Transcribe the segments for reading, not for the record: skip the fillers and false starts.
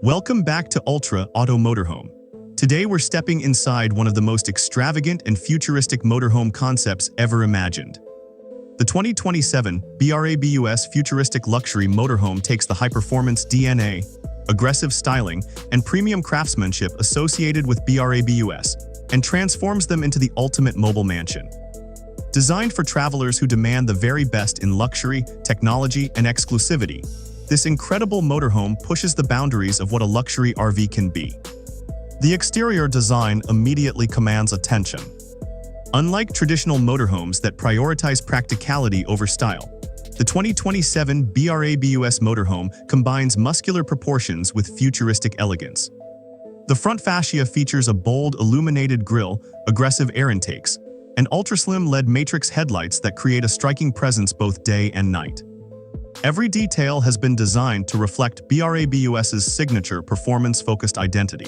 Welcome back to Ultra Auto Motorhome. Today we're stepping inside one of the most extravagant and futuristic motorhome concepts ever imagined. The 2027 BRABUS Futuristic Luxury Motorhome takes the high-performance DNA, aggressive styling, and premium craftsmanship associated with BRABUS and transforms them into the ultimate mobile mansion. Designed for travelers who demand the very best in luxury, technology, and exclusivity, this incredible motorhome pushes the boundaries of what a luxury RV can be. The exterior design immediately commands attention. Unlike traditional motorhomes that prioritize practicality over style, the 2027 BRABUS motorhome combines muscular proportions with futuristic elegance. The front fascia features a bold illuminated grille, aggressive air intakes, and ultra-slim LED matrix headlights that create a striking presence both day and night. Every detail has been designed to reflect BRABUS's signature performance-focused identity.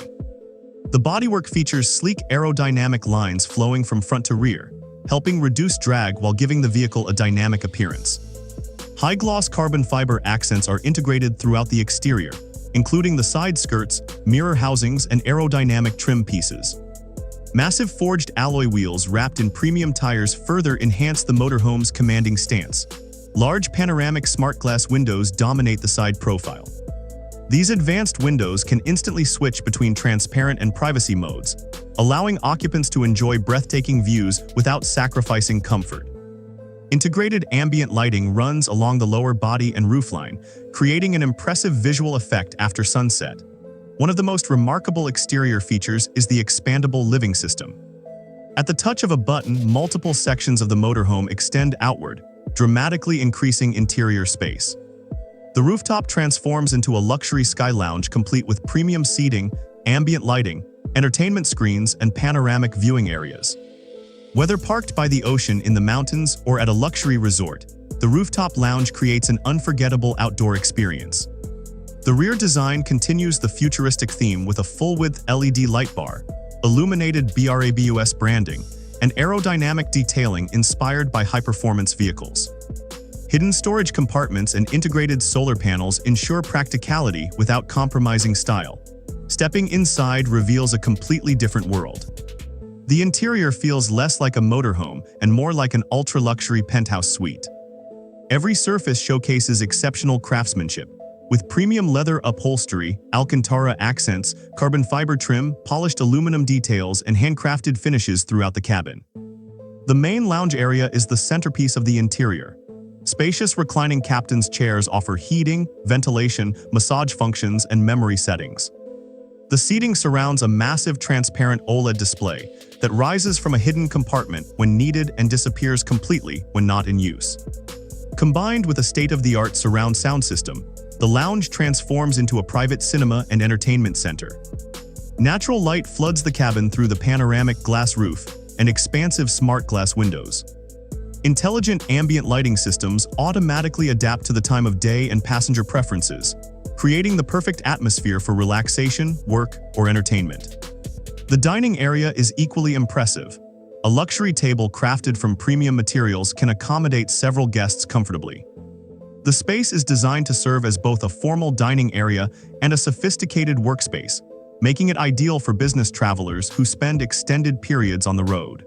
The bodywork features sleek aerodynamic lines flowing from front to rear, helping reduce drag while giving the vehicle a dynamic appearance. High-gloss carbon fiber accents are integrated throughout the exterior, including the side skirts, mirror housings, and aerodynamic trim pieces. Massive forged alloy wheels wrapped in premium tires further enhance the motorhome's commanding stance. Large panoramic smart glass windows dominate the side profile. These advanced windows can instantly switch between transparent and privacy modes, allowing occupants to enjoy breathtaking views without sacrificing comfort. Integrated ambient lighting runs along the lower body and roofline, creating an impressive visual effect after sunset. One of the most remarkable exterior features is the expandable living system. At the touch of a button, multiple sections of the motorhome extend outward, dramatically increasing interior space. The rooftop transforms into a luxury sky lounge complete with premium seating, ambient lighting, entertainment screens, and panoramic viewing areas. Whether parked by the ocean in the mountains or at a luxury resort, the rooftop lounge creates an unforgettable outdoor experience. The rear design continues the futuristic theme with a full-width LED light bar, illuminated BRABUS branding, and aerodynamic detailing inspired by high-performance vehicles. Hidden storage compartments and integrated solar panels ensure practicality without compromising style. Stepping inside reveals a completely different world. The interior feels less like a motorhome and more like an ultra-luxury penthouse suite. Every surface showcases exceptional craftsmanship, with premium leather upholstery, Alcantara accents, carbon fiber trim, polished aluminum details, and handcrafted finishes throughout the cabin. The main lounge area is the centerpiece of the interior. Spacious reclining captain's chairs offer heating, ventilation, massage functions, and memory settings. The seating surrounds a massive transparent OLED display that rises from a hidden compartment when needed and disappears completely when not in use. Combined with a state-of-the-art surround sound system, the lounge transforms into a private cinema and entertainment center. Natural light floods the cabin through the panoramic glass roof and expansive smart glass windows. Intelligent ambient lighting systems automatically adapt to the time of day and passenger preferences, creating the perfect atmosphere for relaxation, work, or entertainment. The dining area is equally impressive. A luxury table crafted from premium materials can accommodate several guests comfortably. The space is designed to serve as both a formal dining area and a sophisticated workspace, making it ideal for business travelers who spend extended periods on the road.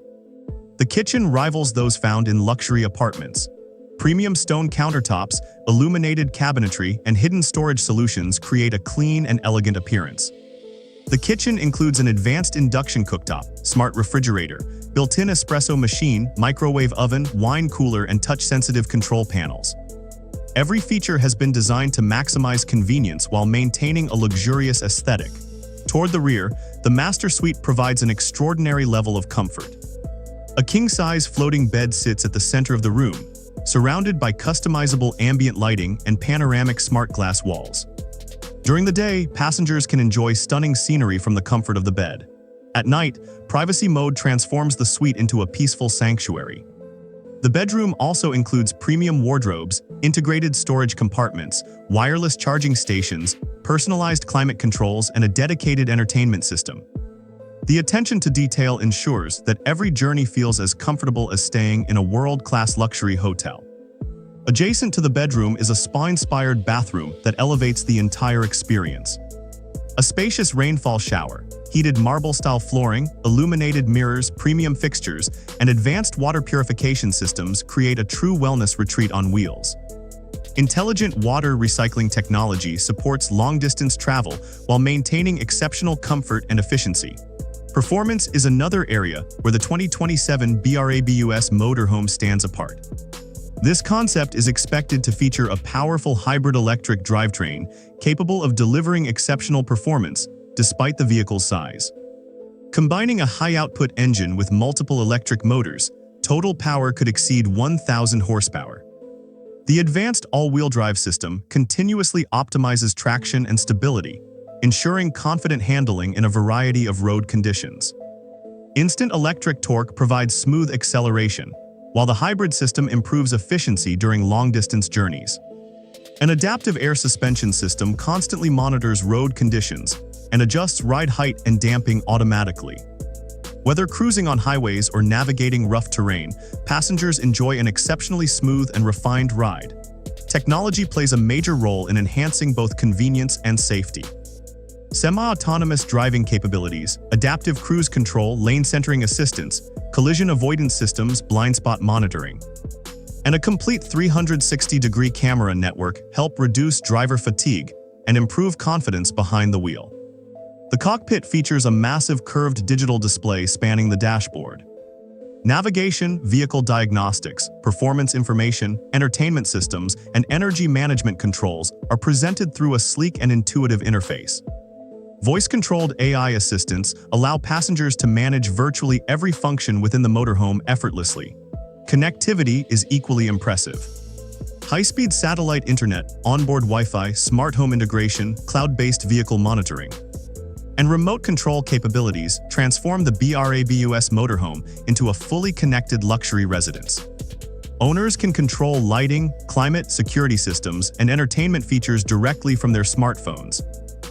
The kitchen rivals those found in luxury apartments. Premium stone countertops, illuminated cabinetry, and hidden storage solutions create a clean and elegant appearance. The kitchen includes an advanced induction cooktop, smart refrigerator, built-in espresso machine, microwave oven, wine cooler, and touch-sensitive control panels. Every feature has been designed to maximize convenience while maintaining a luxurious aesthetic. Toward the rear, the master suite provides an extraordinary level of comfort. A king-size floating bed sits at the center of the room, surrounded by customizable ambient lighting and panoramic smart glass walls. During the day, passengers can enjoy stunning scenery from the comfort of the bed. At night, privacy mode transforms the suite into a peaceful sanctuary. The bedroom also includes premium wardrobes, integrated storage compartments, wireless charging stations, personalized climate controls, and a dedicated entertainment system. The attention to detail ensures that every journey feels as comfortable as staying in a world-class luxury hotel. Adjacent to the bedroom is a spa-inspired bathroom that elevates the entire experience. A spacious rainfall shower, heated marble-style flooring, illuminated mirrors, premium fixtures, and advanced water purification systems create a true wellness retreat on wheels. Intelligent water recycling technology supports long-distance travel while maintaining exceptional comfort and efficiency. Performance is another area where the 2027 BRABUS Motorhome stands apart. This concept is expected to feature a powerful hybrid electric drivetrain capable of delivering exceptional performance despite the vehicle's size. Combining a high-output engine with multiple electric motors, total power could exceed 1,000 horsepower. The advanced all-wheel drive system continuously optimizes traction and stability, ensuring confident handling in a variety of road conditions. Instant electric torque provides smooth acceleration, while the hybrid system improves efficiency during long-distance journeys. An adaptive air suspension system constantly monitors road conditions and adjusts ride height and damping automatically. Whether cruising on highways or navigating rough terrain, passengers enjoy an exceptionally smooth and refined ride. Technology plays a major role in enhancing both convenience and safety. Semi-autonomous driving capabilities, adaptive cruise control, lane centering assistance, collision avoidance systems, blind spot monitoring, and a complete 360-degree camera network help reduce driver fatigue and improve confidence behind the wheel. The cockpit features a massive curved digital display spanning the dashboard. Navigation, vehicle diagnostics, performance information, entertainment systems, and energy management controls are presented through a sleek and intuitive interface. Voice-controlled AI assistants allow passengers to manage virtually every function within the motorhome effortlessly. Connectivity is equally impressive. High-speed satellite internet, onboard Wi-Fi, smart home integration, cloud-based vehicle monitoring, and remote control capabilities transform the BRABUS Motorhome into a fully connected luxury residence. Owners can control lighting, climate, security systems, and entertainment features directly from their smartphones.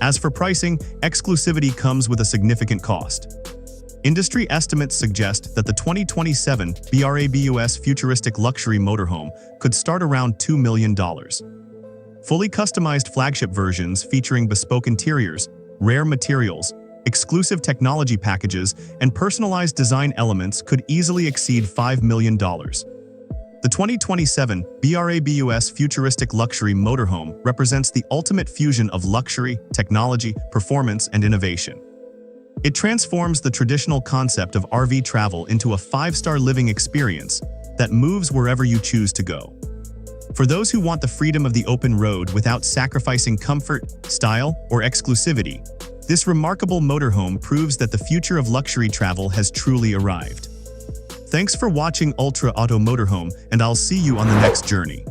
As for pricing, exclusivity comes with a significant cost. Industry estimates suggest that the 2027 BRABUS Futuristic Luxury Motorhome could start around $2 million. Fully customized flagship versions featuring bespoke interiors, rare materials, exclusive technology packages, and personalized design elements could easily exceed $5 million. The 2027 BRABUS Futuristic Luxury Motorhome represents the ultimate fusion of luxury, technology, performance, and innovation. It transforms the traditional concept of RV travel into a five-star living experience that moves wherever you choose to go. For those who want the freedom of the open road without sacrificing comfort, style, or exclusivity, this remarkable motorhome proves that the future of luxury travel has truly arrived. Thanks for watching Ultra Auto Motorhome, and I'll see you on the next journey.